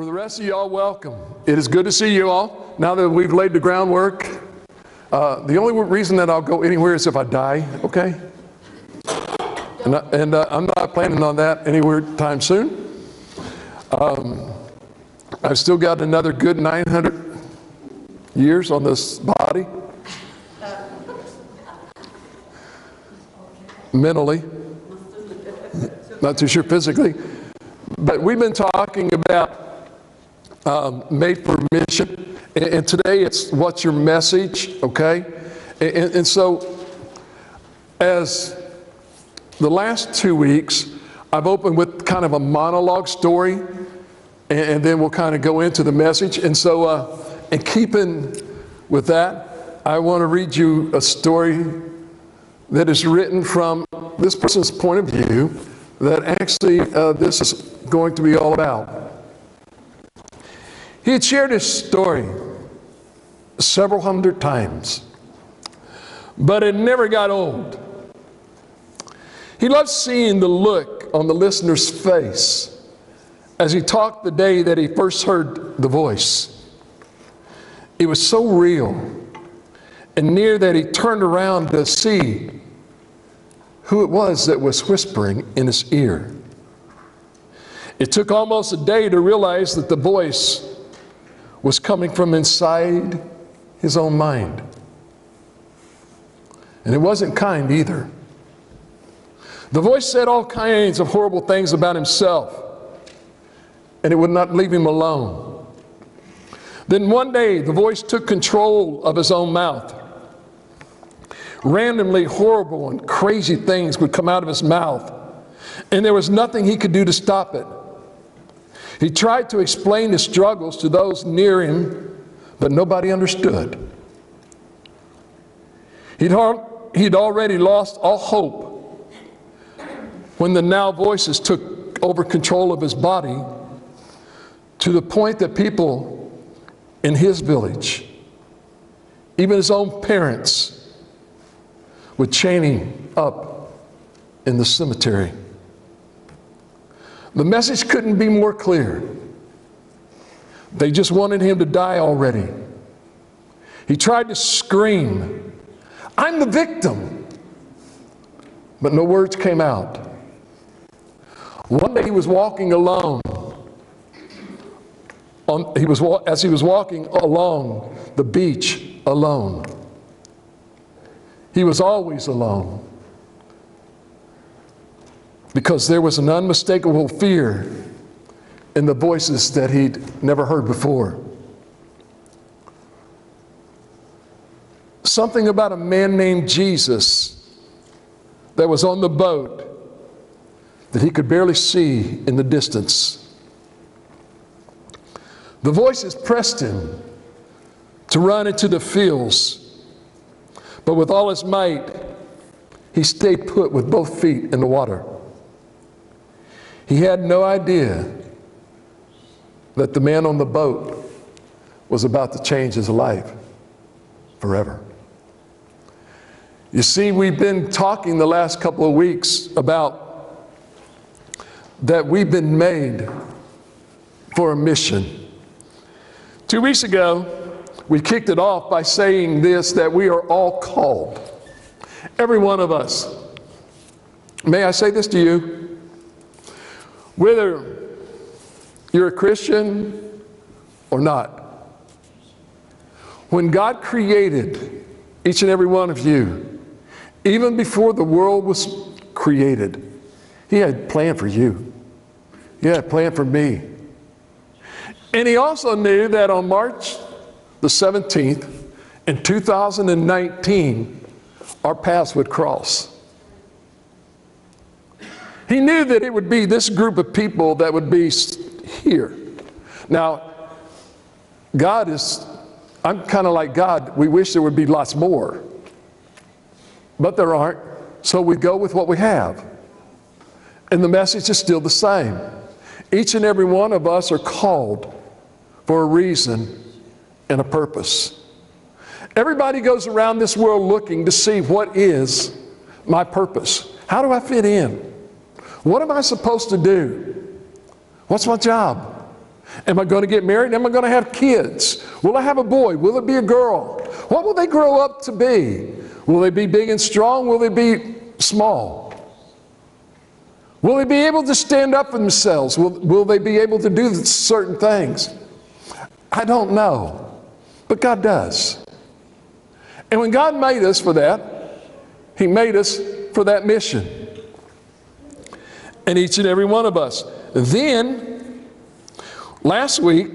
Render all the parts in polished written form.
For the rest of y'all, welcome. It is good to see you all. Now that we've laid the groundwork, the only reason that I'll go anywhere is if I die, okay? And I'm not planning on that anywhere time soon. I've still got another good 900 years on this body. Mentally. Not too sure physically. But we've been talking about made for mission, and today it's what's your message, okay? And so as the last 2 weeks, I've opened with kind of a monologue story, and then we'll kind of go into the message. And so in keeping with that, I want to read you a story that is written from this person's point of view that actually this is going to be all about. He had shared his story several hundred times, but it never got old. He loved seeing the look on the listener's face as he talked the day that he first heard the voice. It was so real and near that he turned around to see who it was that was whispering in his ear. It took almost a day to realize that the voice was coming from inside his own mind. And it wasn't kind either. The voice said all kinds of horrible things about himself, and it would not leave him alone. Then one day, the voice took control of his own mouth. Randomly horrible and crazy things would come out of his mouth, and there was nothing he could do to stop it. He tried to explain his struggles to those near him, but nobody understood. He'd already lost all hope when the now voices took over control of his body, to the point that people in his village, even his own parents, would chain him up in the cemetery. The message couldn't be more clear. They just wanted him to die already. He tried to scream, "I'm the victim," but no words came out. One day he was walking alone. As he was walking along the beach alone. He was always alone, because there was an unmistakable fear in the voices that he'd never heard before. Something about a man named Jesus that was on the boat that he could barely see in the distance. The voices pressed him to run into the fields, but with all his might, he stayed put with both feet in the water. He had no idea that the man on the boat was about to change his life forever. You see, we've been talking the last couple of weeks about that we've been made for a mission. 2 weeks ago, we kicked it off by saying this, that we are all called. Every one of us. May I say this to you? Whether you're a Christian or not, when God created each and every one of you, even before the world was created, He had a plan for you. He had a plan for me. And he also knew that on March the 17th in 2019, our paths would cross. He knew that it would be this group of people that would be here. Now, I'm kind of like God. We wish there would be lots more. But there aren't. So we go with what we have. And the message is still the same. Each and every one of us are called for a reason and a purpose. Everybody goes around this world looking to see what is my purpose. How do I fit in? What am I supposed to do? What's my job? Am I going to get married? Am I going to have kids? Will I have a boy? Will it be a girl? What will they grow up to be? Will they be big and strong? Will they be small? Will they be able to stand up for themselves? Will they be able to do certain things? I don't know, but God does. And when God made us for that, He made us for that mission. And each and every one of us. Then, last week,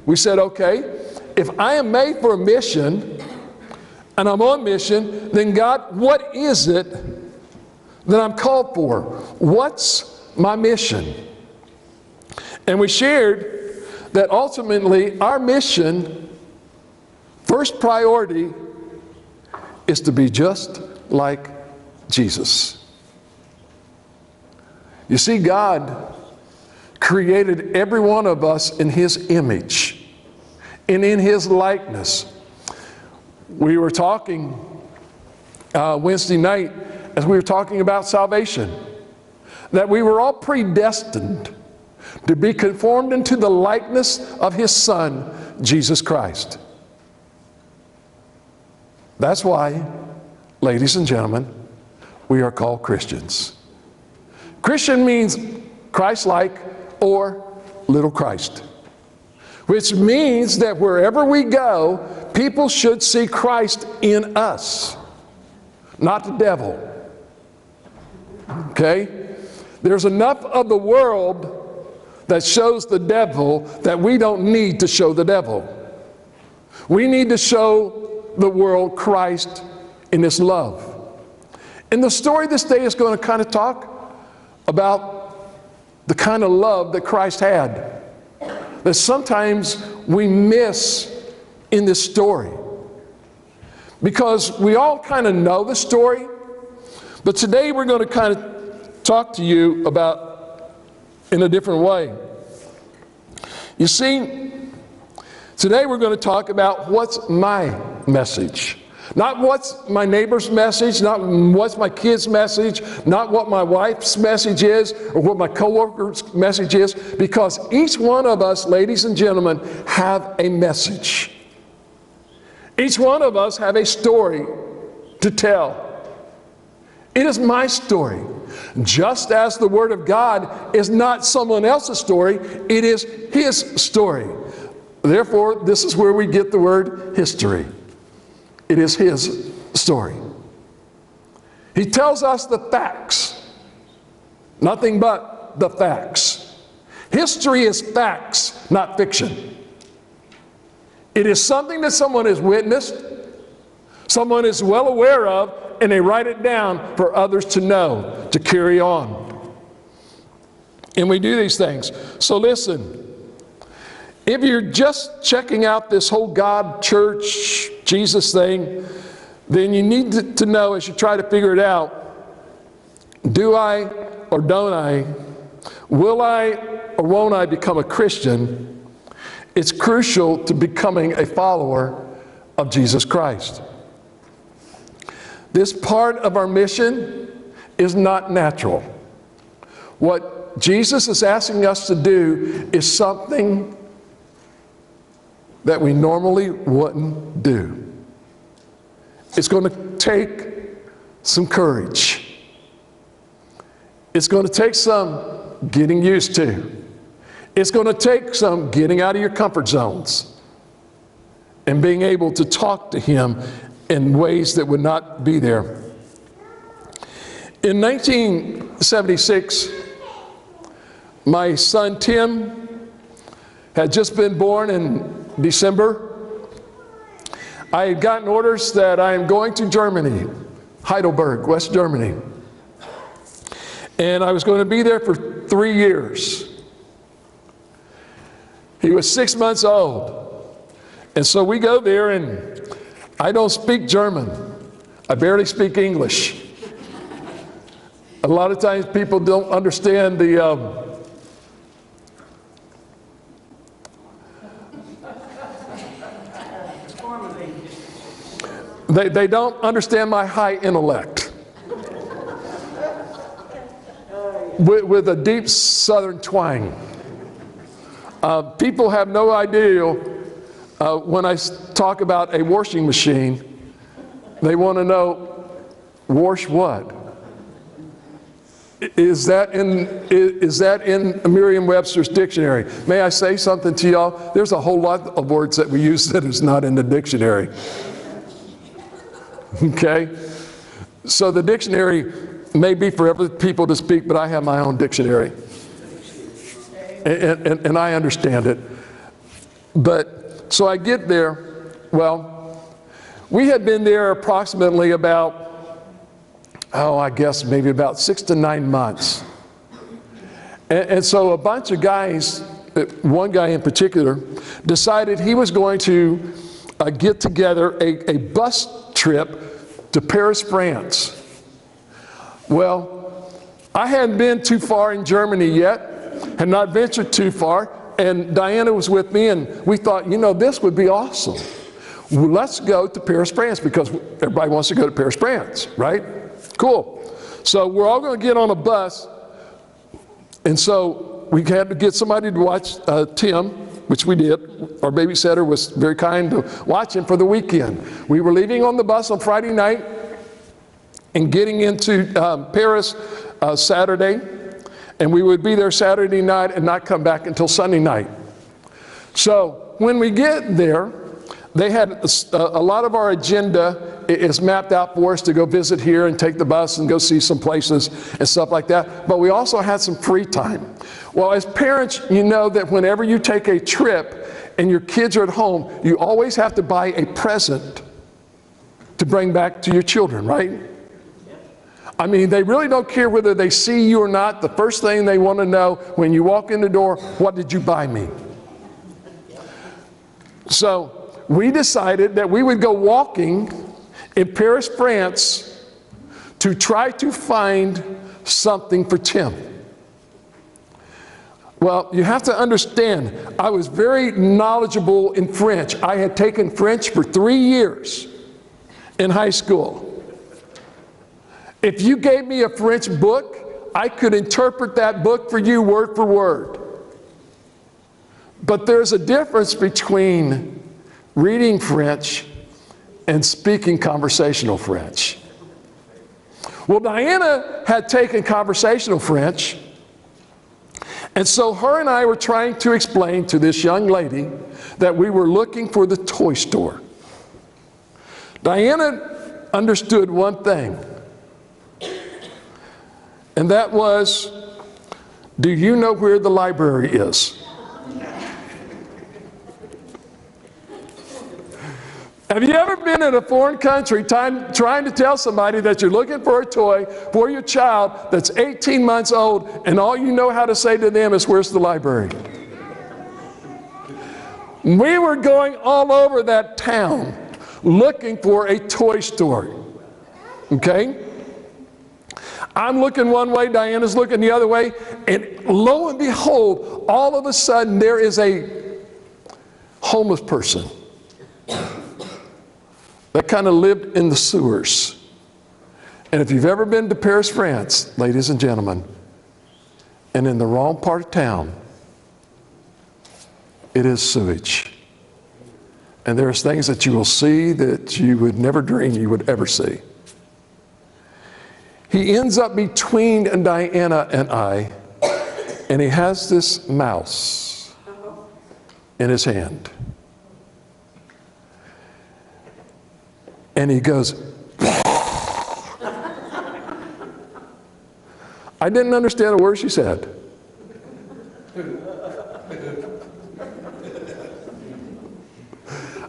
we said, okay, if I am made for a mission, and I'm on mission, then God, what is it that I'm called for? What's my mission? And we shared that ultimately our mission, first priority, is to be just like Jesus. You see, God created every one of us in His image and in His likeness. We were talking Wednesday night as we were talking about salvation, that we were all predestined to be conformed into the likeness of His Son, Jesus Christ. That's why, ladies and gentlemen, we are called Christians. Christian means Christ-like or little Christ, which means that wherever we go, people should see Christ in us, not the devil. Okay? There's enough of the world that shows the devil that we don't need to show the devil. We need to show the world Christ in His love. And the story this day is going to kind of talk about the kind of love that Christ had, that sometimes we miss in this story. Because we all kind of know the story, but today we're going to kind of talk to you about in a different way. You see, today we're going to talk about what's my message. Not what's my neighbor's message, not what's my kid's message, not what my wife's message is, or what my coworker's message is, because each one of us, ladies and gentlemen, have a message. Each one of us have a story to tell. It is my story. Just as the Word of God is not someone else's story, it is His story. Therefore, this is where we get the word history. It is His story. He tells us the facts. Nothing but the facts. History is facts, not fiction. It is something that someone has witnessed, someone is well aware of, and they write it down for others to know, to carry on. And we do these things. So listen. If you're just checking out this whole God, church, Jesus thing, then you need to know as you try to figure it out, do I or don't I, will I or won't I become a Christian? It's crucial to becoming a follower of Jesus Christ. This part of our mission is not natural. What Jesus is asking us to do is something that we normally wouldn't do. It's going to take some courage. It's going to take some getting used to. It's going to take some getting out of your comfort zones and being able to talk to Him in ways that would not be there. In 1976, My son Tim had just been born in December. I had gotten orders that I am going to Germany, Heidelberg, West Germany. And I was going to be there for 3 years. He was 6 months old. And so we go there, and I don't speak German. I barely speak English. A lot of times people don't understand the they don't understand my high intellect with a deep southern twang. People have no idea when I talk about a washing machine, they want to know, wash what? Is that in Merriam-Webster's dictionary? May I say something to y'all? There's a whole lot of words that we use that is not in the dictionary. Okay? So the dictionary may be for other people to speak, but I have my own dictionary. And I understand it. But, so I get there, well, we had been there approximately about, I guess maybe about 6 to 9 months. And so a bunch of guys, one guy in particular, decided he was going to get together a bus trip to Paris, France. Well, I hadn't been too far in Germany yet, had not ventured too far, and Diana was with me, and we thought, you know, this would be awesome. Well, let's go to Paris, France, because everybody wants to go to Paris, France, right? Cool. So we're all going to get on a bus, and so we had to get somebody to watch Tim, which we did. Our babysitter was very kind to watch him for the weekend. We were leaving on the bus on Friday night and getting into Paris Saturday, and we would be there Saturday night and not come back until Sunday night. So when we get there, they had a lot of our agenda is mapped out for us to go visit here and take the bus and go see some places and stuff like that. But we also had some free time. Well, as parents, you know that whenever you take a trip and your kids are at home, you always have to buy a present to bring back to your children, right? I mean, they really don't care whether they see you or not. The first thing they want to know when you walk in the door, what did you buy me? So we decided that we would go walking in Paris, France, to try to find something for Tim. Well, you have to understand, I was very knowledgeable in French. I had taken French for 3 years in high school. If you gave me a French book, I could interpret that book for you word for word. But there's a difference between reading French and speaking conversational French. Well, Diana had taken conversational French, and so her and I were trying to explain to this young lady that we were looking for the toy store. Diana understood one thing, and that was, do you know where the library is? Have you ever been in a foreign country trying to tell somebody that you're looking for a toy for your child that's 18 months old, and all you know how to say to them is, where's the library? We were going all over that town looking for a toy store, okay? I'm looking one way, Diana's looking the other way, and lo and behold, all of a sudden there is a homeless person that kind of lived in the sewers. And if you've ever been to Paris, France, ladies and gentlemen, and in the wrong part of town, it is sewage. And there's things that you will see that you would never dream you would ever see. He ends up between Diana and I, and he has this mouse in his hand. And he goes, I didn't understand a word she said.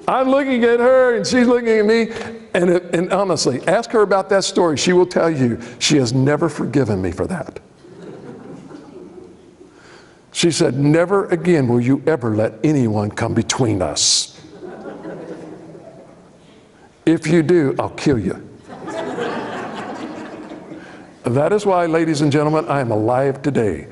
I'm looking at her and she's looking at me. And honestly, ask her about that story. She will tell you she has never forgiven me for that. She said, never again will you ever let anyone come between us. If you do, I'll kill you. That is why, ladies and gentlemen, I am alive today.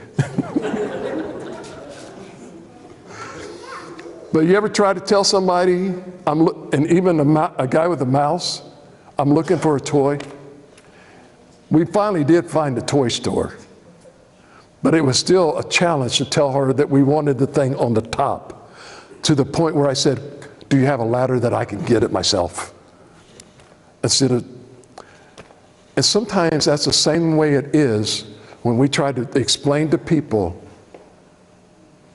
But you ever try to tell somebody, and even a guy with a mouse, I'm looking for a toy? We finally did find a toy store. But it was still a challenge to tell her that we wanted the thing on the top, to the point where I said, do you have a ladder that I can get it myself? Instead of, and sometimes that's the same way it is when we try to explain to people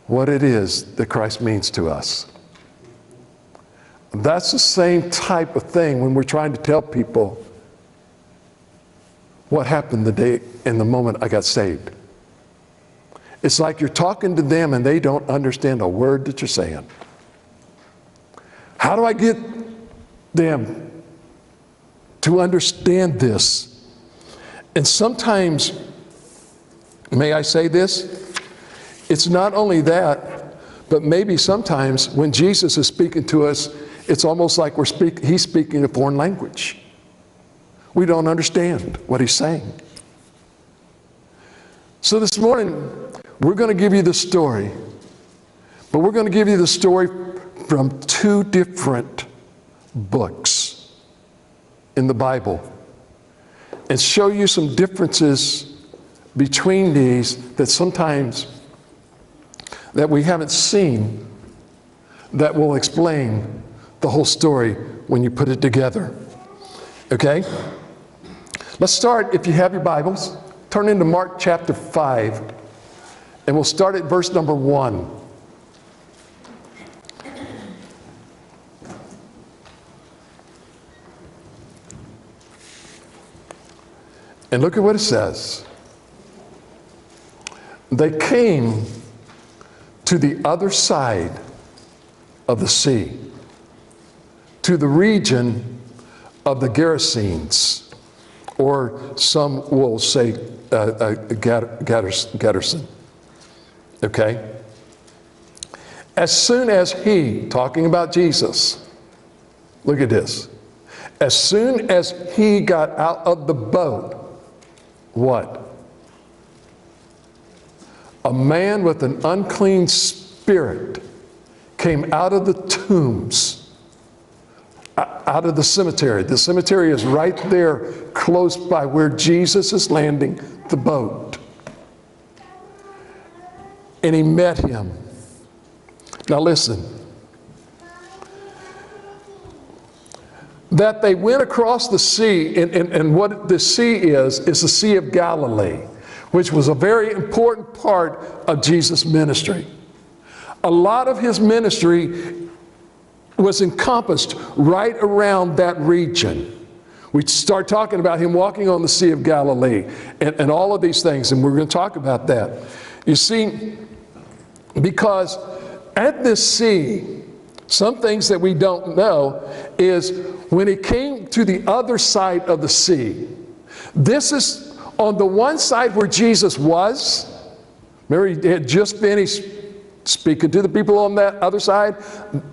what it is that Christ means to us. That's the same type of thing when we're trying to tell people what happened the day and the moment I got saved. It's like you're talking to them and they don't understand a word that you're saying. How do I get them to understand this? And sometimes, may I say this? It's not only that, but maybe sometimes when Jesus is speaking to us, it's almost like he's speaking a foreign language. We don't understand what he's saying. So this morning, we're going to give you the story, but we're going to give you the story from two different books in the Bible and show you some differences between these that sometimes that we haven't seen that will explain the whole story when you put it together. Okay? Let's start, if you have your Bibles, turn into Mark chapter 5, and we'll start at verse number 1. And look at what it says. They came to the other side of the sea, to the region of the Gerasenes, or some will say Gaderson. Okay? As soon as he, talking about Jesus, look at this. As soon as he got out of the boat, what? A man with an unclean spirit came out of the tombs, out of the cemetery. The cemetery is right there close by where Jesus is landing the boat. And he met him. Now listen. That they went across the sea, and what the sea is the Sea of Galilee, which was a very important part of Jesus' ministry. A lot of his ministry was encompassed right around that region. We start talking about him walking on the Sea of Galilee and all of these things, and we're going to talk about that. You see, because at this sea, some things that we don't know is when he came to the other side of the sea, this is on the one side where Jesus was. Remember, he had just finished speaking to the people on that other side.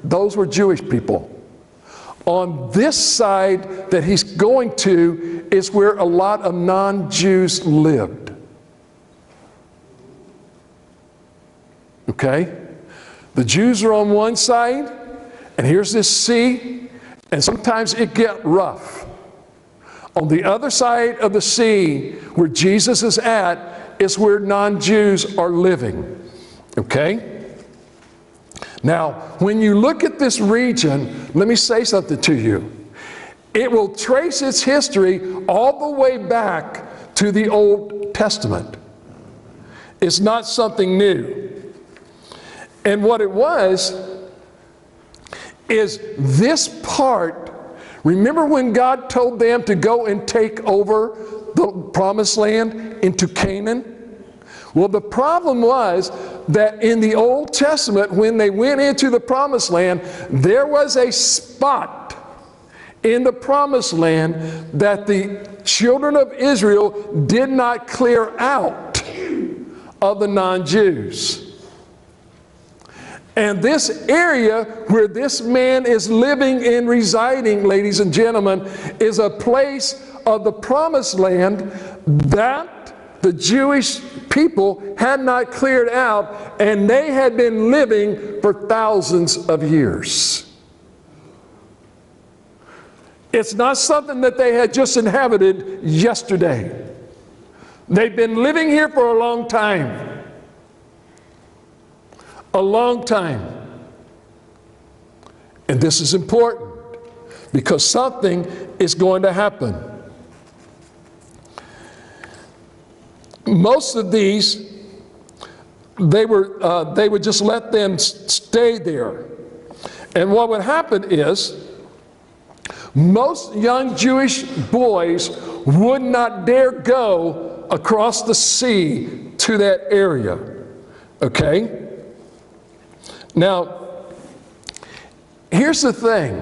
Those were Jewish people. On this side that he's going to is where a lot of non-Jews lived. Okay? The Jews are on one side, and here's this sea, and sometimes it gets rough. On the other side of the sea, where Jesus is at, is where non-Jews are living. Okay? Now, when you look at this region, let me say something to you. It will trace its history all the way back to the Old Testament. It's not something new. And what it was is this part. Remember when God told them to go and take over the promised land into Canaan? Well, the problem was that in the Old Testament, when they went into the Promised Land, there was a spot in the Promised Land that the children of Israel did not clear out of the non-Jews. And this area where this man is living and residing, ladies and gentlemen, is a place of the Promised Land that the Jewish people had not cleared out, and they had been living for thousands of years. It's not something that they had just inhabited yesterday. They've been living here for a long time. A long time. And this is important because something is going to happen. Most of these, they would just let them stay there. And what would happen is, most young Jewish boys would not dare go across the sea to that area. Okay? Now, here's the thing.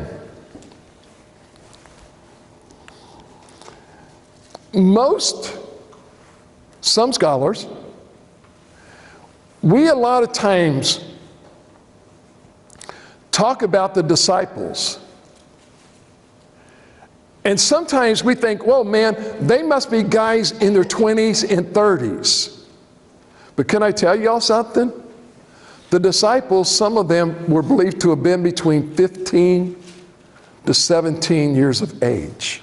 Some scholars, we a lot of times talk about the disciples. And sometimes we think, well, man, they must be guys in their 20s and 30s. But can I tell y'all something? The disciples, some of them were believed to have been between 15 to 17 years of age.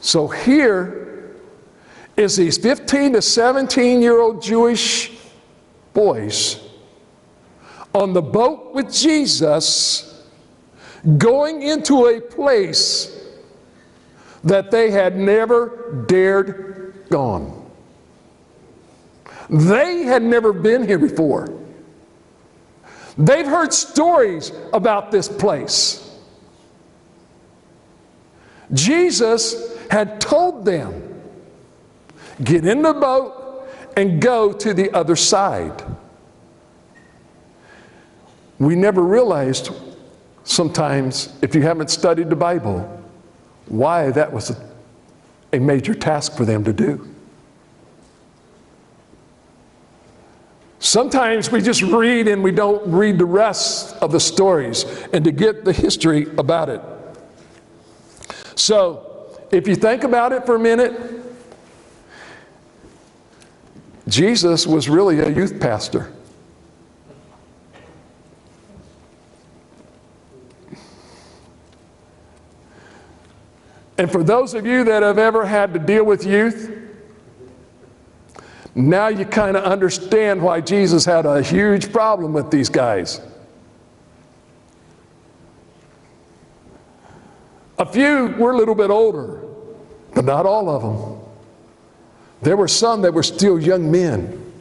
So here is these 15 to 17-year-old Jewish boys on the boat with Jesus, going into a place that they had never dared gone. They had never been here before. They've heard stories about this place. Jesus had told them, get in the boat and go to the other side. We never realized sometimes, if you haven't studied the Bible, why that was a major task for them to do. Sometimes we just read and we don't read the rest of the stories and to get the history about it. So, if you think about it for a minute, Jesus was really a youth pastor. And for those of you that have ever had to deal with youth, now you kind of understand why Jesus had a huge problem with these guys. A few were a little bit older, but not all of them. There were some that were still young men.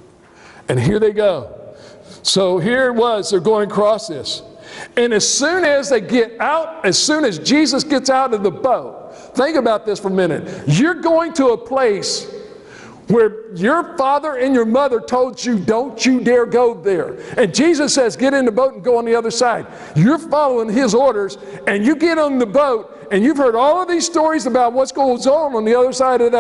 And here they go. So here it was, they're going across this. And as soon as they get out, as soon as Jesus gets out of the boat, think about this for a minute. You're going to a place where your father and your mother told you, don't you dare go there. And Jesus says, get in the boat and go on the other side. You're following his orders, and you get on the boat, and you've heard all of these stories about what's going on the other side of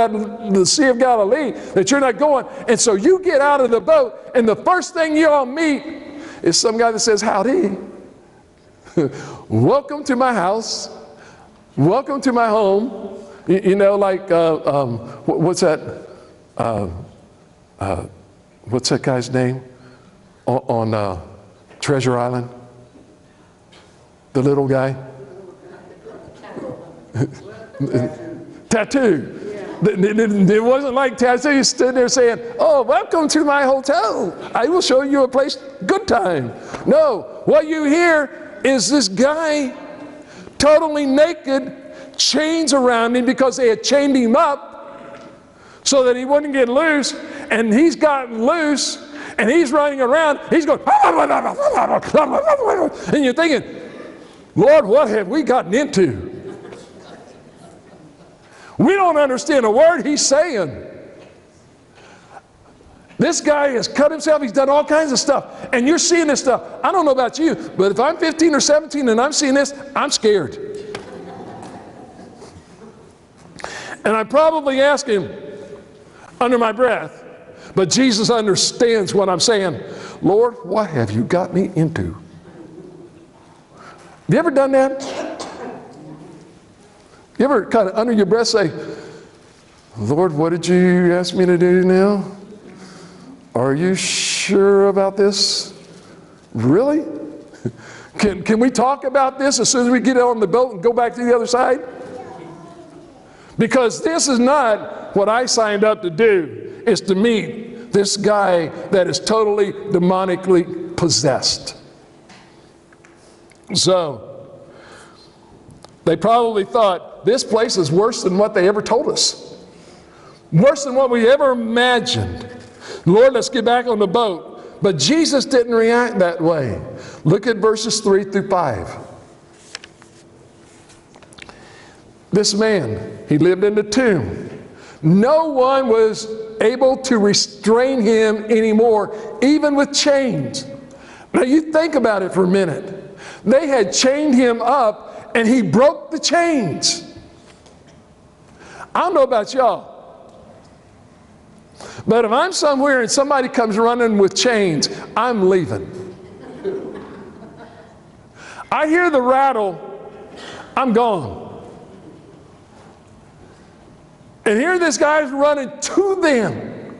the Sea of Galilee, that you're not going. And so you get out of the boat, and the first thing you all meet is some guy that says, howdy. Welcome to my house. Welcome to my home. You know, like, what's that? What's that guy's name on Treasure Island? The little guy? Tattoo. It wasn't like Tattoo. He stood there saying, oh, welcome to my hotel. I will show you a place, good time. No, what you hear is this guy totally naked, chains around him because they had chained him up so that he wouldn't get loose, and he's gotten loose, and he's running around, he's going, and you're thinking, Lord, what have we gotten into? We don't understand a word he's saying. This guy has cut himself. He's done all kinds of stuff. And you're seeing this stuff. I don't know about you, but if I'm 15 or 17 and I'm seeing this, I'm scared. And I probably ask him under my breath, but Jesus understands what I'm saying. Lord, what have you got me into? Have you ever done that? You ever kind of under your breath say, Lord, what did you ask me to do now? Are you sure about this? Really? Can we talk about this as soon as we get on the boat and go back to the other side? Because this is not what I signed up to do. It's to meet this guy that is totally demonically possessed. So, they probably thought, this place is worse than what they ever told us. Worse than what we ever imagined. Lord, let's get back on the boat. But Jesus didn't react that way. Look at verses 3 through 5. This man, he lived in the tomb. No one was able to restrain him anymore, even with chains. Now you think about it for a minute. They had chained him up and he broke the chains. I don't know about y'all, but if I'm somewhere and somebody comes running with chains, I'm leaving. I hear the rattle, I'm gone. And here this guy's running to them.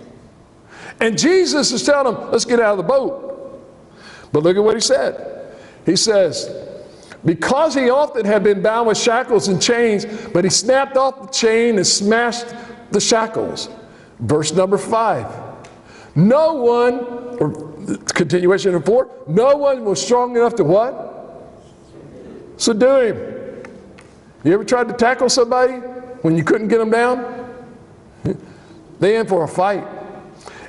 And Jesus is telling them, let's get out of the boat. But look at what he said. He says, because he often had been bound with shackles and chains, but he snapped off the chain and smashed the shackles. Verse number 5. No one, or continuation of 4, no one was strong enough to what? Subdue him. You ever tried to tackle somebody when you couldn't get them down? They in for a fight.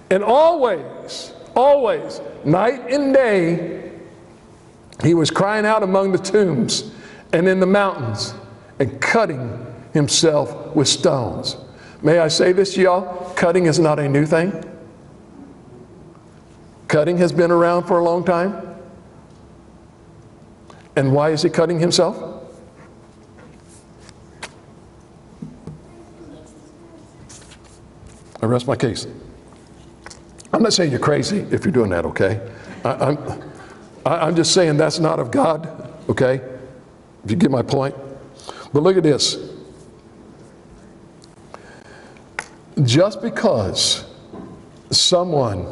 And always, night and day, he was crying out among the tombs and in the mountains and cutting himself with stones. May I say this to y'all? Cutting is not a new thing. Cutting has been around for a long time. And why is he cutting himself? I rest my case. I'm not saying you're crazy if you're doing that, okay? I'm just saying that's not of God, okay? If you get my point. But look at this. Just because someone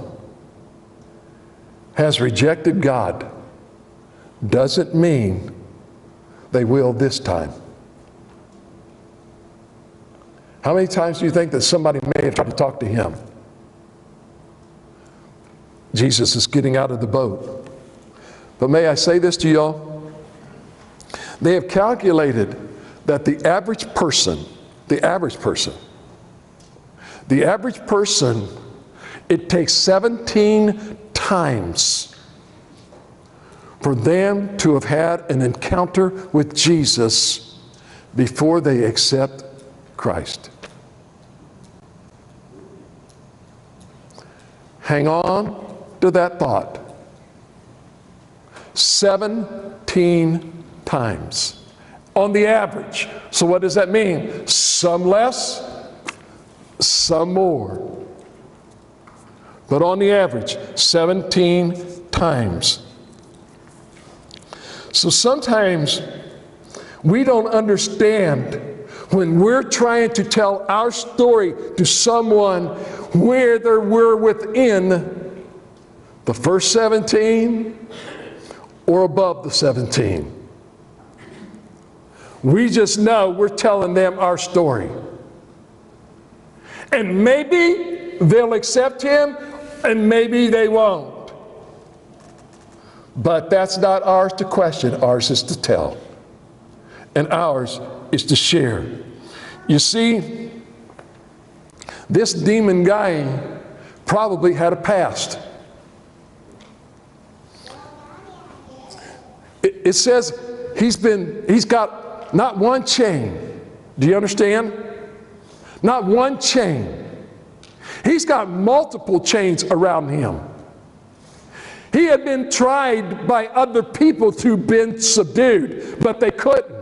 has rejected God doesn't mean they will this time. How many times do you think that somebody may have tried to talk to him? Jesus is getting out of the boat. But may I say this to y'all? They have calculated that the average person, it takes 17 times for them to have had an encounter with Jesus before they accept Christ. Hang on to that thought. 17 times on the average. So what does that mean? Some less, some more. But on the average, 17 times. So sometimes we don't understand when we're trying to tell our story to someone whether we're within the first 17 or above the 17. We just know we're telling them our story. And maybe they'll accept him and maybe they won't. But that's not ours to question. Ours is to tell. And ours is to share. You see, this demon guy probably had a past. It says he's got not one chain. Do you understand? Not one chain. He's got multiple chains around him. He had been tried by other people to be subdued, but they couldn't.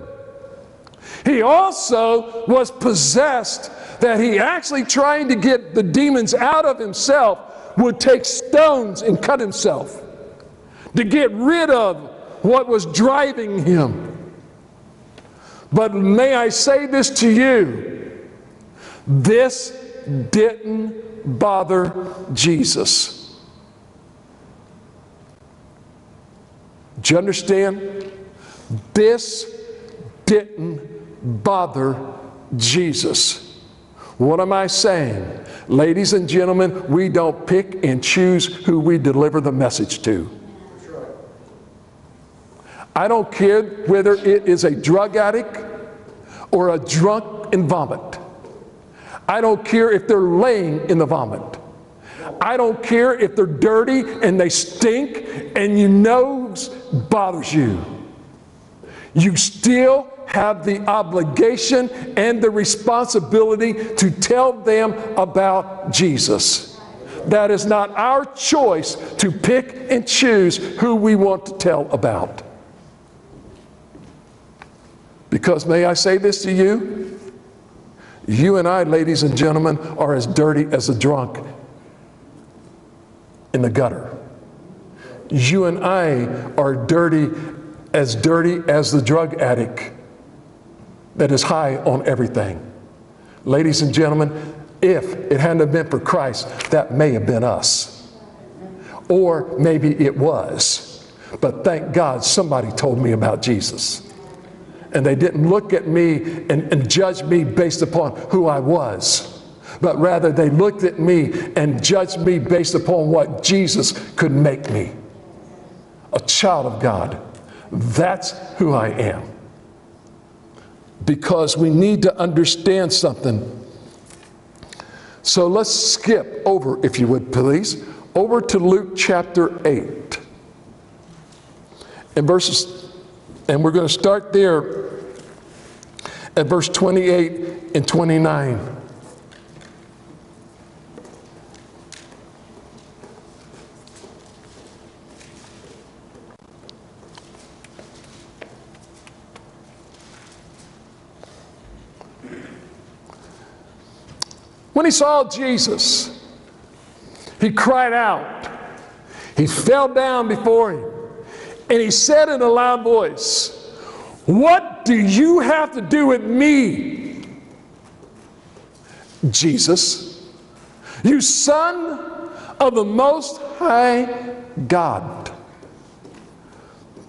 He also was possessed, that he actually trying to get the demons out of himself would take stones and cut himself to get rid of what was driving him. But may I say this to you, this didn't bother Jesus. Do you understand? This didn't bother Jesus. What am I saying? Ladies and gentlemen, we don't pick and choose who we deliver the message to. I don't care whether it is a drug addict or a drunk in vomit. I don't care if they're laying in the vomit. I don't care if they're dirty and they stink and your nose bothers you. You still have the obligation and the responsibility to tell them about Jesus. That is not our choice to pick and choose who we want to tell about. Because may I say this to you? You and I, ladies and gentlemen, are as dirty as a drunk in the gutter. You and I are dirty as the drug addict that is high on everything. Ladies and gentlemen, if it hadn't been for Christ, that may have been us. Or maybe it was. But thank God somebody told me about Jesus. And they didn't look at me and judge me based upon who I was, but rather they looked at me and judged me based upon what Jesus could make me. A child of God. That's who I am. Because we need to understand something. So let's skip over, if you would please, over to Luke chapter 8. And we're going to start there at verse 28 and 29. When he saw Jesus, he cried out. He fell down before him. And he said in a loud voice, "What do you have to do with me, Jesus, you Son of the Most High God?"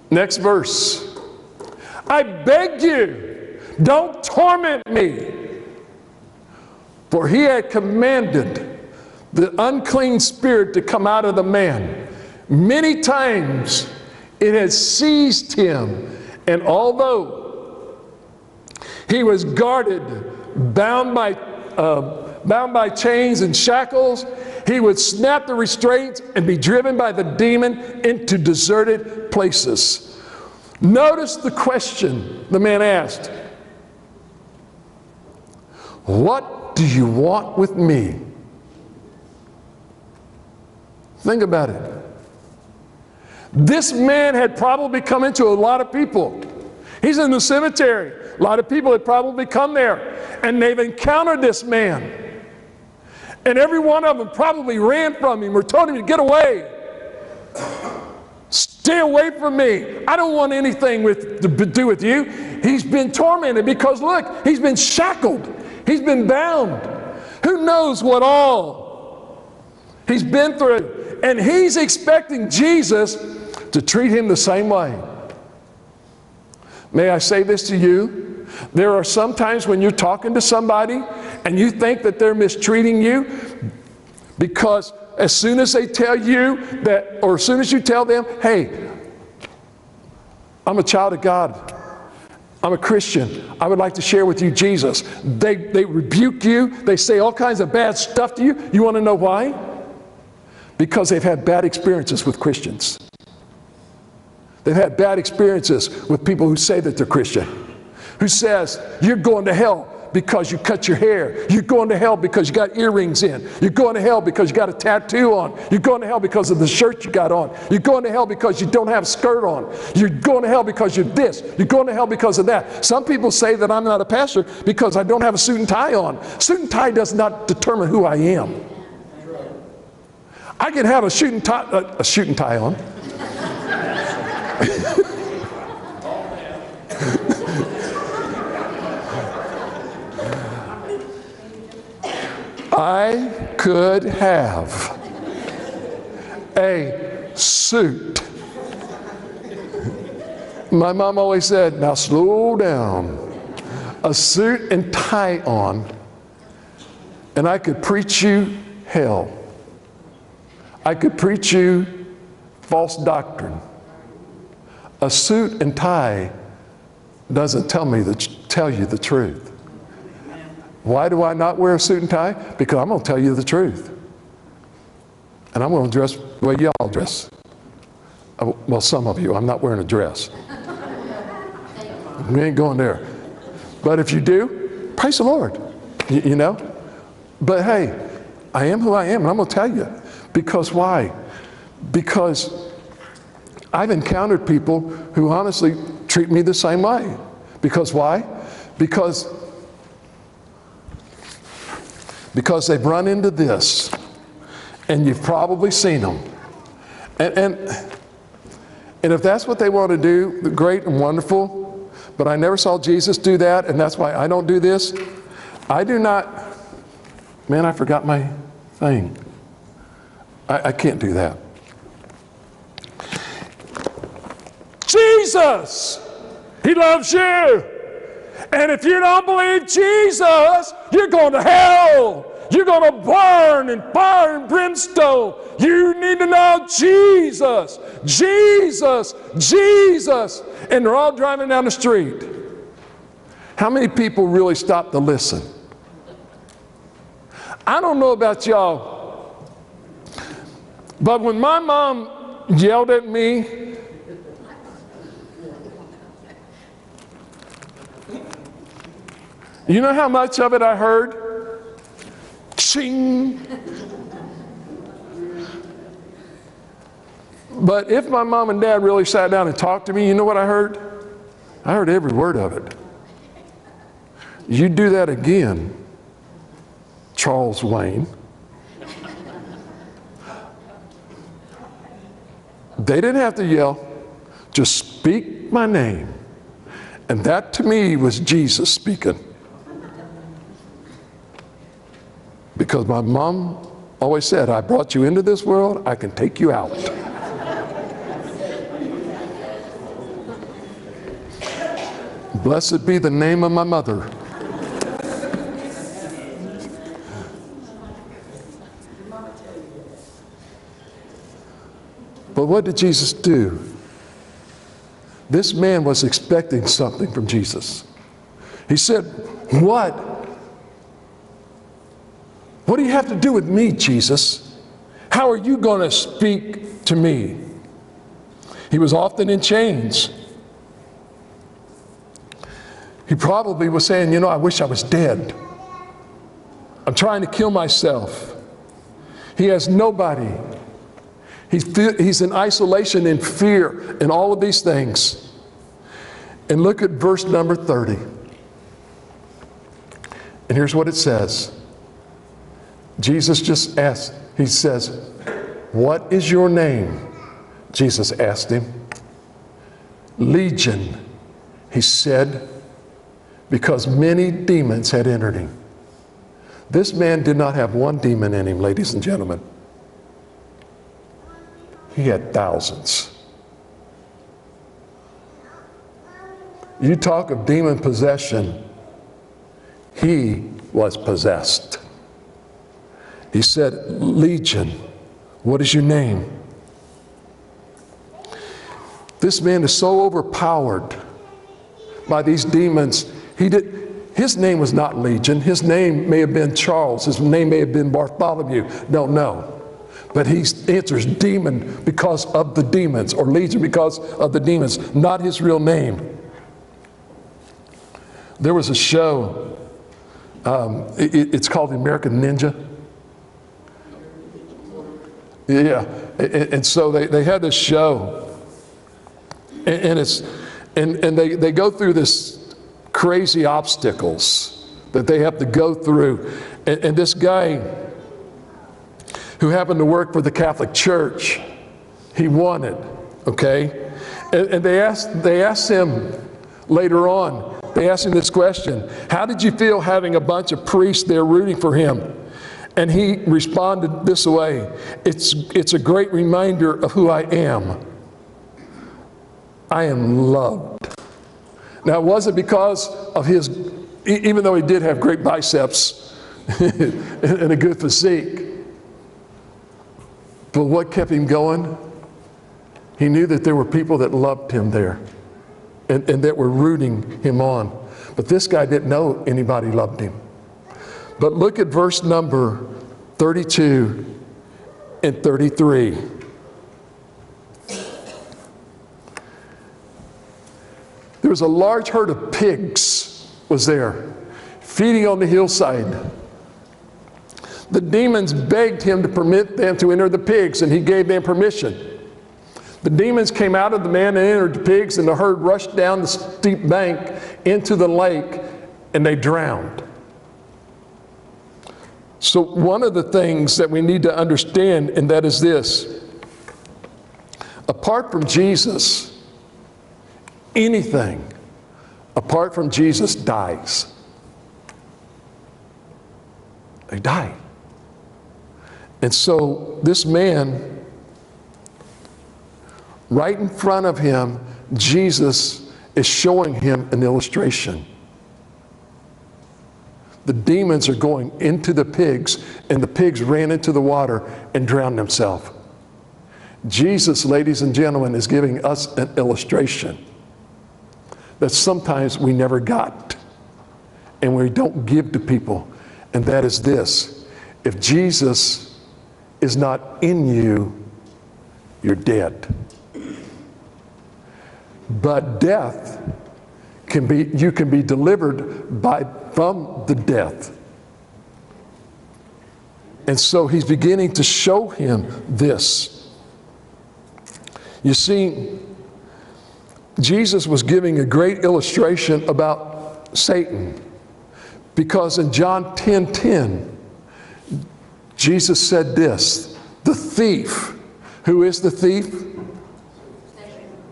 Next verse. "I beg you, don't torment me." For he had commanded the unclean spirit to come out of the man. Many times it had seized him, and although he was guarded, bound by chains and shackles, he would snap the restraints and be driven by the demon into deserted places. Notice the question the man asked. "What do you want with me?" Think about it. This man had probably come into a lot of people. He's in the cemetery. A lot of people had probably come there, and they've encountered this man. And every one of them probably ran from him or told him to get away. "Stay away from me. I don't want anything to do with you." He's been tormented because, look, he's been shackled. He's been bound. Who knows what all he's been through. And he's expecting Jesus to treat him the same way. May I say this to you? There are some times when you're talking to somebody and you think that they're mistreating you, because as soon as they tell you that, or as soon as you tell them, "Hey, I'm a child of God. I'm a Christian. I would like to share with you Jesus," they rebuke you. They say all kinds of bad stuff to you. You want to know why? Because they've had bad experiences with Christians. They've had bad experiences with people who say that they're Christian, who says, "You're going to hell because you cut your hair. You're going to hell because you got earrings in. You're going to hell because you got a tattoo on. You're going to hell because of the shirt you got on. You're going to hell because you don't have a skirt on. You're going to hell because you're this. You're going to hell because of that. Some people say that I'm not a pastor because I don't have a suit and tie on. Suit and tie does not determine who I am. I can have a suit and tie on. I could have a suit. My mom always said, now slow down. A suit and tie on, and I could preach you hell. I could preach you false doctrine. A suit and tie doesn't tell you the truth. Why do I not wear a suit and tie? Because I'm going to tell you the truth. And I'm going to dress the way y'all dress. Well, some of you. I'm not wearing a dress. We ain't going there. But if you do, praise the Lord. You know? But hey, I am who I am, and I'm going to tell you. Because why? Because I've encountered people who honestly treat me the same way. Because why? Because they've run into this, and you've probably seen them. And if that's what they want to do, great and wonderful, but I never saw Jesus do that, and that's why I don't do this. I do not, man, I forgot my thing. I can't do that. Jesus, He loves you. And if you don't believe Jesus, you're going to hell. You're going to burn in fire and brimstone. You need to know Jesus, Jesus, Jesus. And they're all driving down the street. How many people really stop to listen? I don't know about y'all, but when my mom yelled at me, you know how much of it I heard? Ching. But if my mom and dad really sat down and talked to me, you know what I heard? I heard every word of it. You do that again, Charles Wayne. They didn't have to yell. Just speak my name. And that to me was Jesus speaking. Because my mom always said, I brought you into this world, I can take you out. Blessed be the name of my mother. But what did Jesus do? This man was expecting something from Jesus. He said, what? What do you have to do with me, Jesus? How are you going to speak to me? He was often in chains. He probably was saying, you know, I wish I was dead. I'm trying to kill myself. He has nobody. He's in isolation and fear and all of these things. And look at verse number 30. And here's what it says. Jesus just asked, he says, what is your name? Jesus asked him. Legion, he said, because many demons had entered him. This man did not have one demon in him, ladies and gentlemen. He had thousands. You talk of demon possession, he was possessed. He said, Legion, what is your name? This man is so overpowered by these demons. His name was not Legion. His name may have been Charles. His name may have been Bartholomew. Don't know. But he answers demon because of the demons, or Legion because of the demons, not his real name. There was a show It's called the American Ninja. Yeah, and so they had this show, and they go through this crazy obstacles that they have to go through, and this guy who happened to work for the Catholic Church, he won it, okay? And they asked him later on, they asked him this question: how did you feel having a bunch of priests there rooting for him? And he responded this way: it's a great reminder of who I am. I am loved. Now, it wasn't because of his, even though he did have great biceps and a good physique, but what kept him going? He knew that there were people that loved him there and that were rooting him on. But this guy didn't know anybody loved him. But look at verse number 32 and 33. There was a large herd of pigs was there, feeding on the hillside. The demons begged him to permit them to enter the pigs, and he gave them permission. The demons came out of the man and entered the pigs, and the herd rushed down the steep bank into the lake, and they drowned. So one of the things that we need to understand, and that is this: apart from Jesus, anything apart from Jesus dies. They die. And so this man, right in front of him, Jesus is showing him an illustration. The demons are going into the pigs, and the pigs ran into the water and drowned themselves. Jesus, ladies and gentlemen, is giving us an illustration that sometimes we never got and we don't give to people, and that is this: if Jesus is not in you, you're dead. But death can be, you can be delivered from the death. And so he's beginning to show him this. You see, Jesus was giving a great illustration about Satan, because in John 10:10, Jesus said this: the thief. Who is the thief?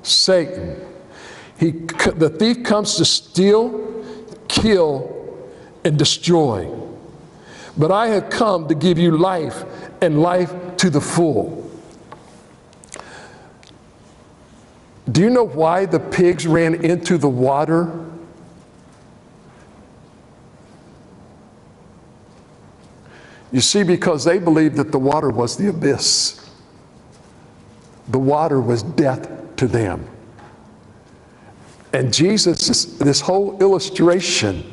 Satan. The thief comes to steal, kill, and destroy. But I have come to give you life, and life to the full. Do you know why the pigs ran into the water? You see, because they believed that the water was the abyss. The water was death to them. And Jesus, this whole illustration,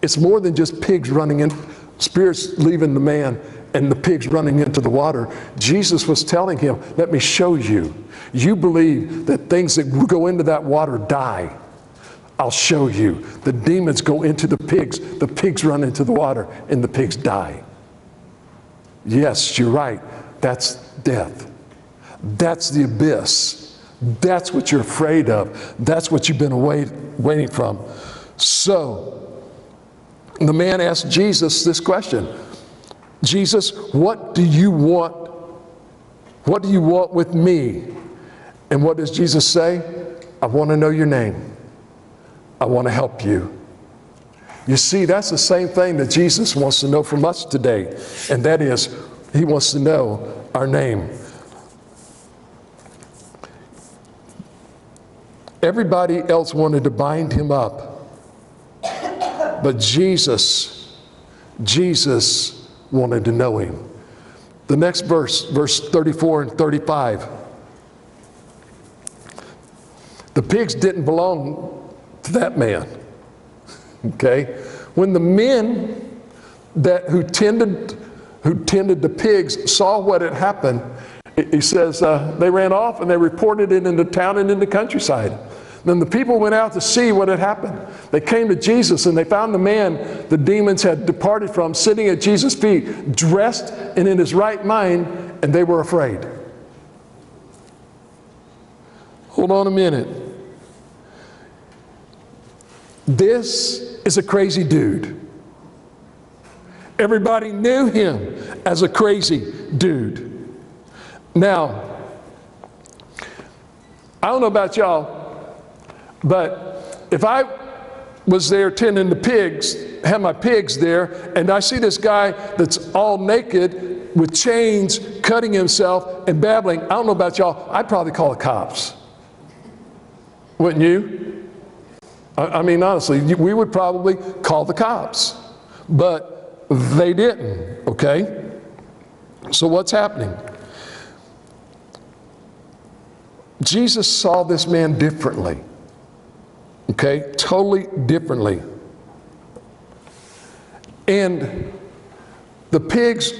it's more than just pigs running in, spirits leaving the man and the pigs running into the water. Jesus was telling him, let me show you. You believe that things that go into that water die. I'll show you. The demons go into the pigs run into the water, and the pigs die. Yes, you're right. That's death. That's the abyss. That's what you're afraid of. That's what you've been waiting from. So, the man asked Jesus this question: Jesus, what do you want? What do you want with me? And what does Jesus say? I want to know your name. I want to help you. You see, that's the same thing that Jesus wants to know from us today. And that is, he wants to know our name. Everybody else wanted to bind him up. But Jesus wanted to know him. The next verse 34 and 35. The pigs didn't belong to that man. Okay? When the men who tended the pigs saw what had happened, he says they ran off and they reported it in the town and in the countryside. Then the people went out to see what had happened. They came to Jesus and they found the man the demons had departed from sitting at Jesus' feet, dressed and in his right mind, and they were afraid. Hold on a minute. This is a crazy dude. Everybody knew him as a crazy dude. Now, I don't know about y'all, but if I was there tending the pigs, have my pigs there, and I see this guy that's all naked with chains, cutting himself and babbling, I don't know about y'all, I'd probably call the cops. Wouldn't you? I mean, honestly, we would probably call the cops. But they didn't, okay? So what's happening? Jesus saw this man differently. Okay? Totally differently. And the pigs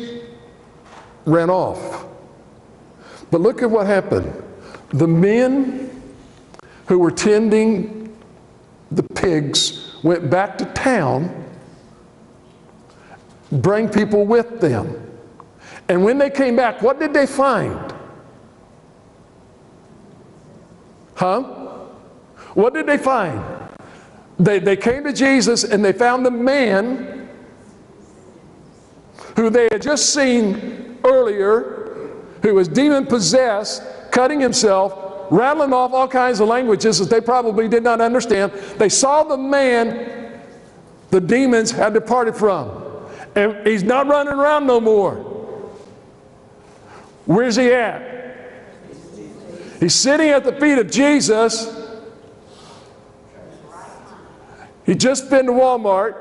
ran off. But look at what happened. The men who were tending the pigs went back to town, bring people with them. And when they came back, what did they find? Huh? What did they find? They came to Jesus and they found the man who they had just seen earlier, who was demon possessed, cutting himself, rattling off all kinds of languages that they probably did not understand. They saw the man the demons had departed from. And he's not running around no more. Where's he at? He's sitting at the feet of Jesus. He just been to Walmart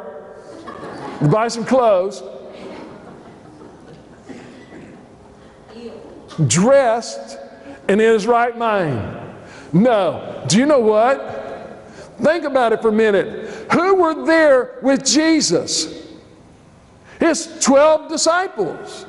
to buy some clothes. Dressed and in his right mind. No. Do you know what? Think about it for a minute. Who were there with Jesus? His 12 disciples.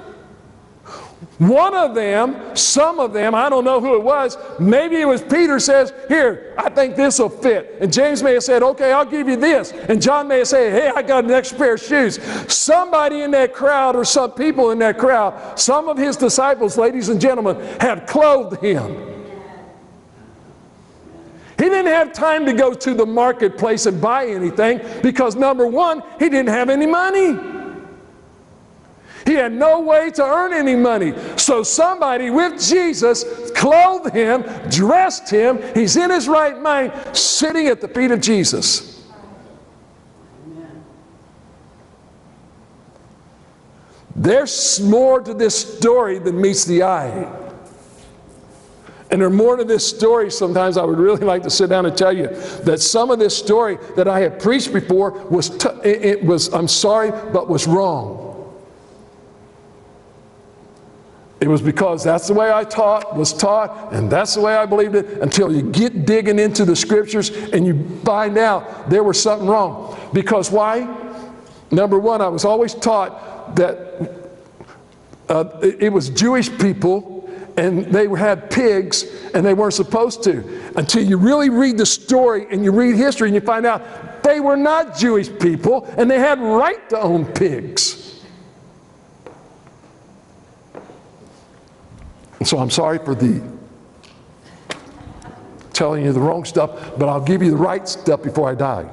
One of them, some of them, I don't know who it was, maybe it was Peter, says, here, I think this will fit. And James may have said, okay, I'll give you this. And John may have said, hey, I got an extra pair of shoes. Somebody in that crowd, or some people in that crowd, some of his disciples, ladies and gentlemen, had clothed him. He didn't have time to go to the marketplace and buy anything because, number one, he didn't have any money. He had no way to earn any money. So somebody with Jesus clothed him, dressed him. He's in his right mind, sitting at the feet of Jesus. There's more to this story than meets the eye. And there's more to this story. Sometimes I would really like to sit down and tell you that some of this story that I have preached before was, I'm sorry, but was wrong. It was because that's the way I was taught, and that's the way I believed it, until you get digging into the scriptures and you find out there was something wrong. Because why? Number one, I was always taught that it was Jewish people and they had pigs and they weren't supposed to. Until you really read the story and you read history and you find out they were not Jewish people and they had right to own pigs. So I'm sorry for telling you the wrong stuff, but I'll give you the right stuff before I die.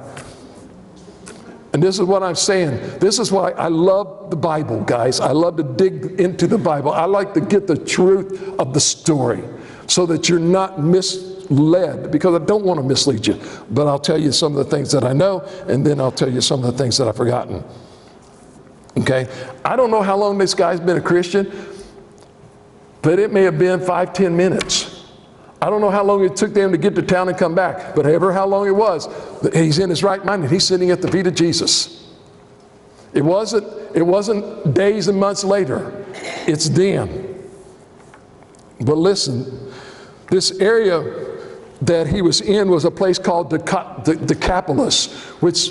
And this is what I'm saying. This is why I love the Bible, guys. I love to dig into the Bible. I like to get the truth of the story so that you're not misled, because I don't want to mislead you. But I'll tell you some of the things that I know, and then I'll tell you some of the things that I've forgotten. Okay? I don't know how long this guy's been a Christian, but it may have been 5-10 minutes. I don't know how long it took them to get to town and come back, but ever how long it was, he's in his right mind and he's sitting at the feet of Jesus. It wasn't days and months later. It's then. But listen, this area that he was in was a place called Decapolis, which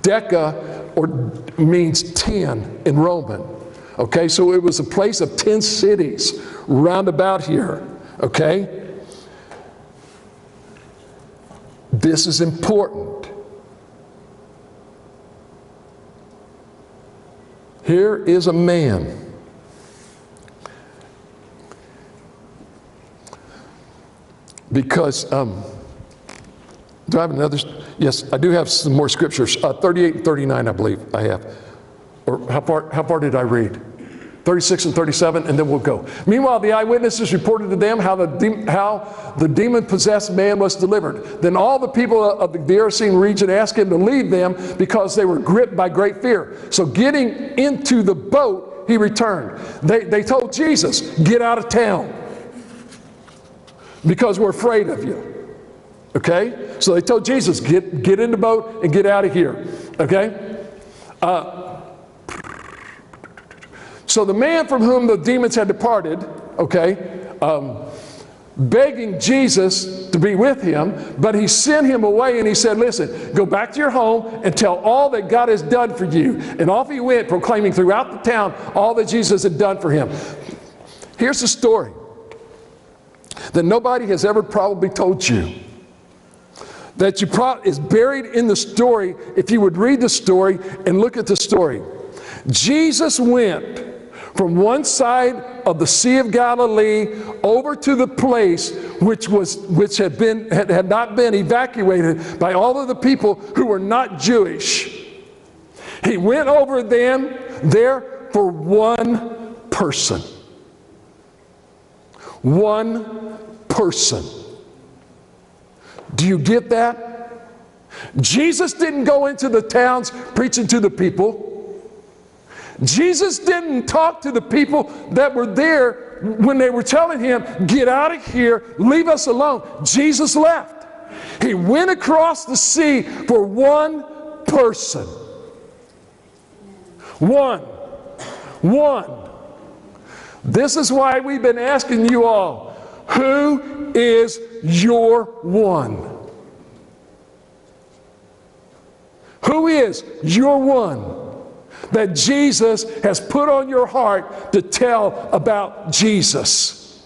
Deca means 10 in Roman. Okay, so it was a place of 10 cities round about here. Okay? This is important. Here is a man. Because, do I have another? Yes, I do have some more scriptures. 38 and 39, I believe I have. Or how far did I read? 36 and 37, and then we'll go. Meanwhile, the eyewitnesses reported to them how the demon-possessed man was delivered. Then all the people of the Gerasene region asked him to leave them because they were gripped by great fear. So getting into the boat, he returned. They told Jesus, get out of town because we're afraid of you. Okay? So they told Jesus, get in the boat and get out of here. Okay? So the man from whom the demons had departed, okay, begging Jesus to be with him, but he sent him away and he said, listen, go back to your home and tell all that God has done for you. And off he went, proclaiming throughout the town all that Jesus had done for him. Here's the story that nobody has ever probably told you, that is buried in the story if you would read the story and look at the story. Jesus went from one side of the Sea of Galilee over to the place which had not been evacuated by all of the people who were not Jewish. He went over there for one person. One person. Do you get that? Jesus didn't go into the towns preaching to the people. Jesus didn't talk to the people that were there when they were telling him, get out of here, leave us alone. Jesus left. He went across the sea for one person. One. This is why we've been asking you all, who is your one? Who is your one that Jesus has put on your heart to tell about Jesus?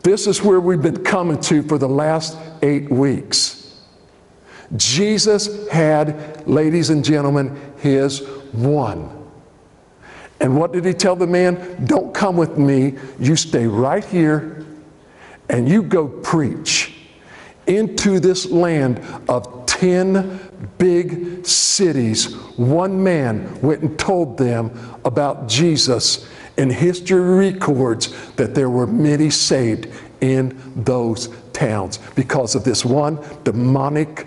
This is where we've been coming to for the last 8 weeks. Jesus had, ladies and gentlemen, his one. And what did he tell the man? Don't come with me. You stay right here and you go preach into this land of 10 big cities. One man went and told them about Jesus, and history records that there were many saved in those towns because of this one demonic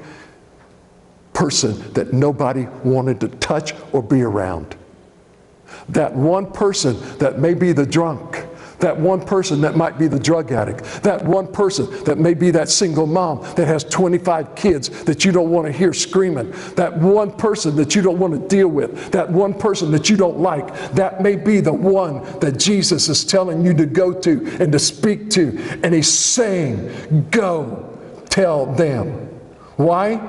person that nobody wanted to touch or be around. That one person that may be the drunk, that one person that might be the drug addict, that one person that may be that single mom that has 25 kids that you don't want to hear screaming, that one person that you don't want to deal with, that one person that you don't like, that may be the one that Jesus is telling you to go to and to speak to. And he's saying, go tell them. Why?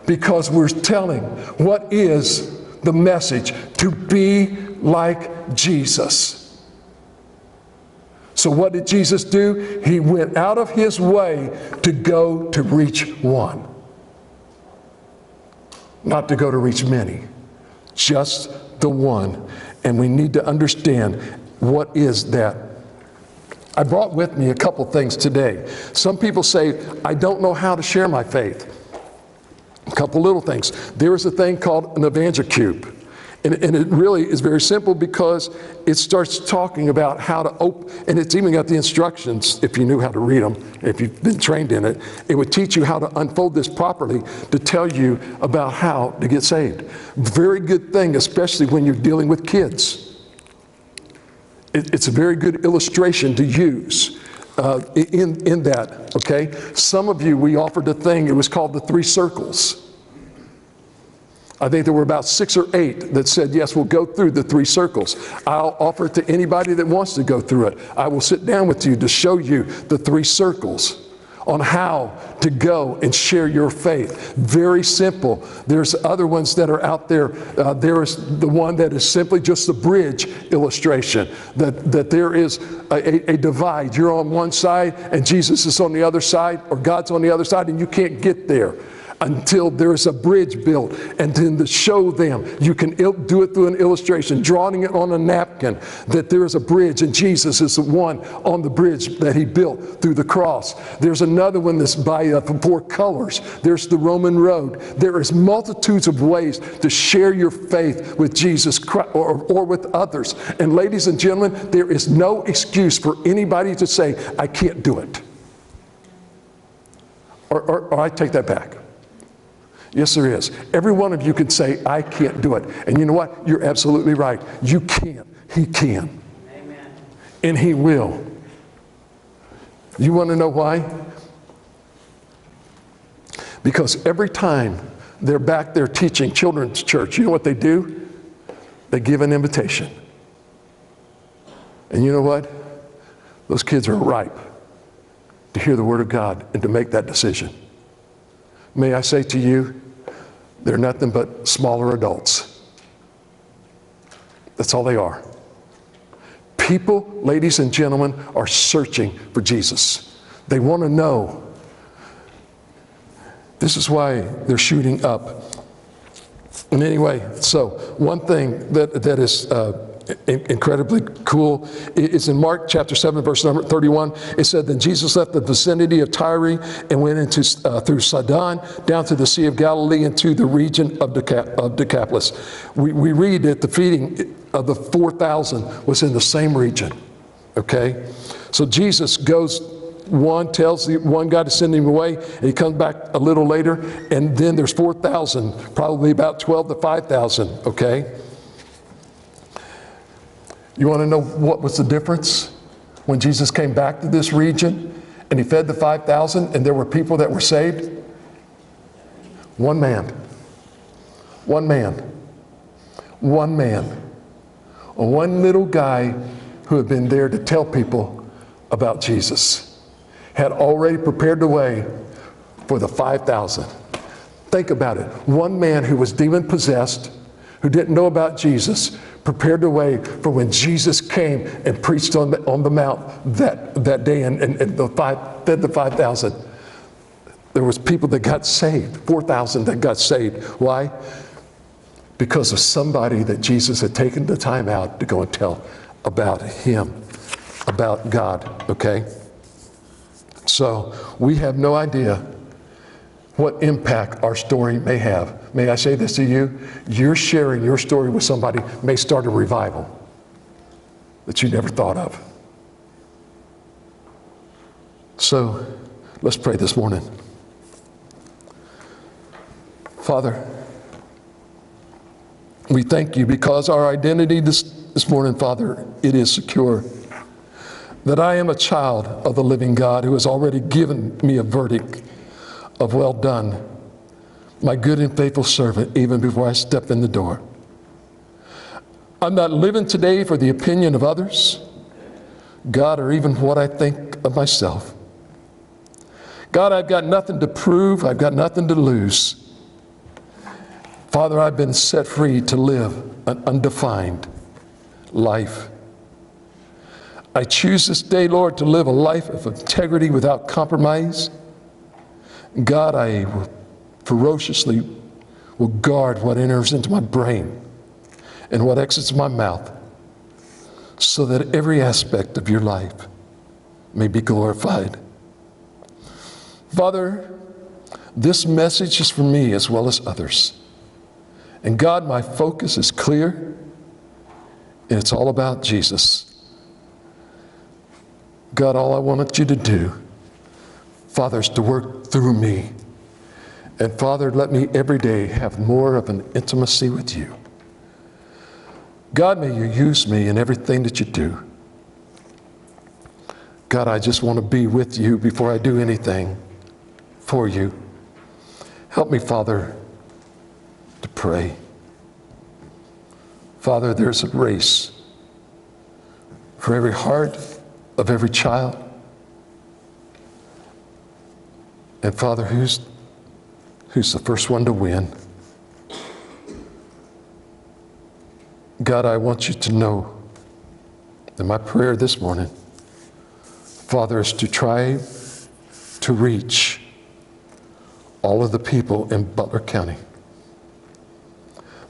Because we're telling what is the message: to be like Jesus. So what did Jesus do? He went out of his way to go to reach one. Not to go to reach many. Just the one. And we need to understand what is that. I brought with me a couple things today. Some people say, I don't know how to share my faith. A couple little things. There is a thing called an Evangel Cube. And it really is very simple because it starts talking about how to open, and it's even got the instructions, if you knew how to read them, if you've been trained in it, it would teach you how to unfold this properly to tell you about how to get saved. Very good thing, especially when you're dealing with kids. It's a very good illustration to use in that, okay? Some of you, we offered a thing, it was called the 3 circles. I think there were about 6 or 8 that said, yes, we'll go through the 3 circles. I'll offer it to anybody that wants to go through it. I will sit down with you to show you the 3 circles on how to go and share your faith. Very simple. There's other ones that are out there. There is the one that is simply just the bridge illustration, that there is a divide. You're on one side and Jesus is on the other side, or God's on the other side, and you can't get there until there's a bridge built. And then to show them, you can do it through an illustration, drawing it on a napkin, that there is a bridge and Jesus is the one on the bridge that he built through the cross. There's another one that's by 4 colors. There's the Roman road. There is multitudes of ways to share your faith with Jesus Christ or with others. And ladies and gentlemen, there is no excuse for anybody to say, I can't do it. Or I take that back. Yes, there is. Every one of you can say, I can't do it. And you know what? You're absolutely right. You can't. He can. Amen. And he will. You want to know why? Because every time they're back there teaching children's church, you know what they do? They give an invitation. And you know what? Those kids are ripe to hear the word of God and to make that decision. May I say to you, they're nothing but smaller adults. That's all they are. People, ladies and gentlemen, are searching for Jesus. They want to know. This is why they're shooting up. And anyway, so one thing that is incredibly cool is in Mark chapter 7, verse number 31. It said, then Jesus left the vicinity of Tyre and went into through Sidon down to the Sea of Galilee into the region of Decapolis. We read that the feeding of the 4,000 was in the same region. Okay, so Jesus goes. One tells the one guy to send him away, and he comes back a little later, and then there's 4,000, probably about 12 to 5,000. Okay. You want to know what was the difference when Jesus came back to this region and he fed the 5,000 and there were people that were saved? One man. One man. One man. One little guy who had been there to tell people about Jesus had already prepared the way for the 5,000. Think about it. One man who was demon possessed, who didn't know about Jesus, prepared the way for when Jesus came and preached on the mount that day and fed the 5,000. There was people that got saved, 4,000 that got saved. Why? Because of somebody that Jesus had taken the time out to go and tell about him, about God, okay? So we have no idea what impact our story may have. May I say this to you? You're sharing your story with somebody may start a revival that you never thought of. So let's pray this morning. Father, we thank you because our identity this morning, Father, it is secure. That I am a child of the living God who has already given me a verdict of well done, my good and faithful servant, even before I stepped in the door. I'm not living today for the opinion of others, God, or even what I think of myself. God, I've got nothing to prove. I've got nothing to lose. Father, I've been set free to live an undefined life. I choose this day, Lord, to live a life of integrity without compromise. God, I ferociously will guard what enters into my brain and what exits my mouth so that every aspect of your life may be glorified. Father, this message is for me as well as others. And God, my focus is clear, and it's all about Jesus. God, all I want you to do, Father, is to work through me. And Father, let me every day have more of an intimacy with you. God, may you use me in everything that you do. God, I just want to be with you before I do anything for you. Help me, Father, to pray. Father, there's a race for every heart of every child. And Father, who's the first one to win? God, I want you to know that my prayer this morning, Father, is to try to reach all of the people in Butler County.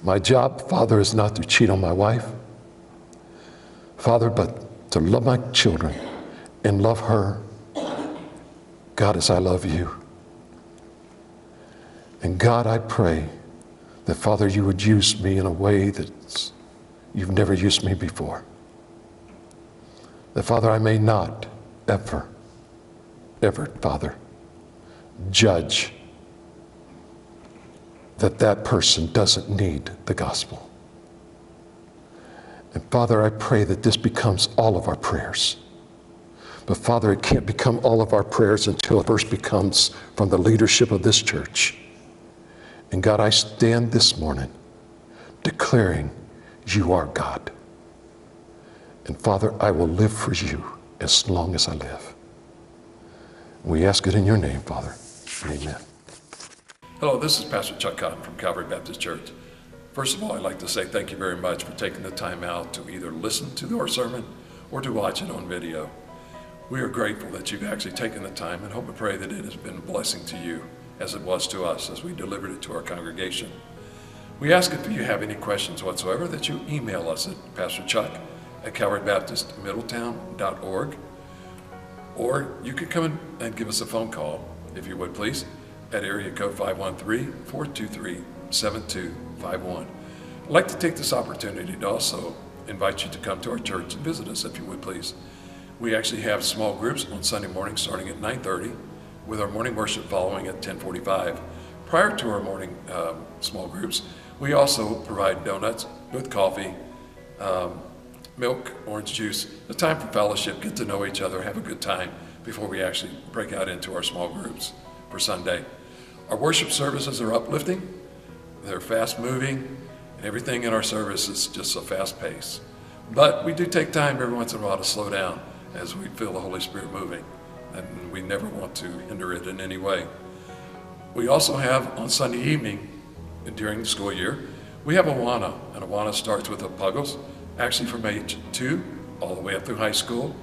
My job, Father, is not to cheat on my wife, Father, but to love my children and love her, God, as I love you. And God, I pray that, Father, you would use me in a way that you've never used me before. That, Father, I may not ever, Father, judge that person doesn't need the gospel. And Father, I pray that this becomes all of our prayers. But Father, it can't become all of our prayers until it first becomes from the leadership of this church. And God, I stand this morning declaring you are God. And Father, I will live for you as long as I live. We ask it in your name, Father. Amen. Hello, this is Pastor Chuck Cotton from Calvary Baptist Church. First of all, I'd like to say thank you very much for taking the time out to either listen to our sermon or to watch it on video. We are grateful that you've actually taken the time and hope and pray that it has been a blessing to you as it was to us as we delivered it to our congregation. We ask if you have any questions whatsoever that you email us at pastorchuck@calvarybaptistmiddletown.org, or you could come in and give us a phone call, if you would please, at area code 513-423-7251. I'd like to take this opportunity to also invite you to come to our church and visit us, if you would please. We actually have small groups on Sunday morning starting at 9:30, with our morning worship following at 10:45. Prior to our morning small groups, we also provide donuts with coffee, milk, orange juice, a time for fellowship, get to know each other, have a good time before we actually break out into our small groups for Sunday. Our worship services are uplifting, they're fast moving, and everything in our service is just a fast pace. But we do take time every once in a while to slow down as we feel the Holy Spirit moving, and we never want to hinder it in any way. We also have on Sunday evening, and during the school year, we have Awana, and Awana starts with the Puggles, actually from age 2 all the way up through high school.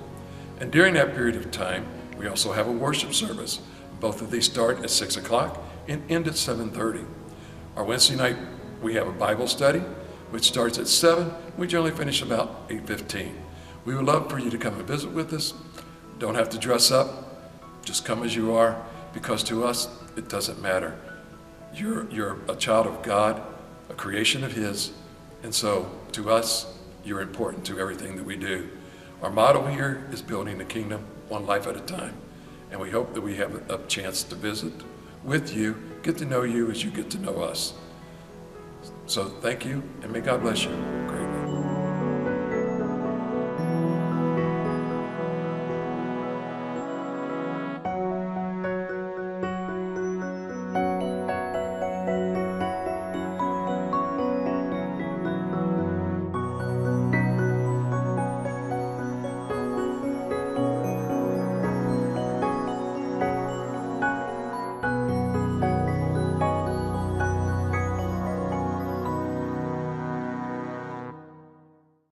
And during that period of time, we also have a worship service. Both of these start at 6 o'clock and end at 7:30. Our Wednesday night, we have a Bible study, which starts at 7. We generally finish about 8:15. We would love for you to come and visit with us. Don't have to dress up. Just come as you are, because to us, it doesn't matter. You're a child of God, a creation of His, and so to us, you're important to everything that we do. Our motto here is building the kingdom one life at a time, and we hope that we have a chance to visit with you, get to know you as you get to know us. So thank you, and may God bless you.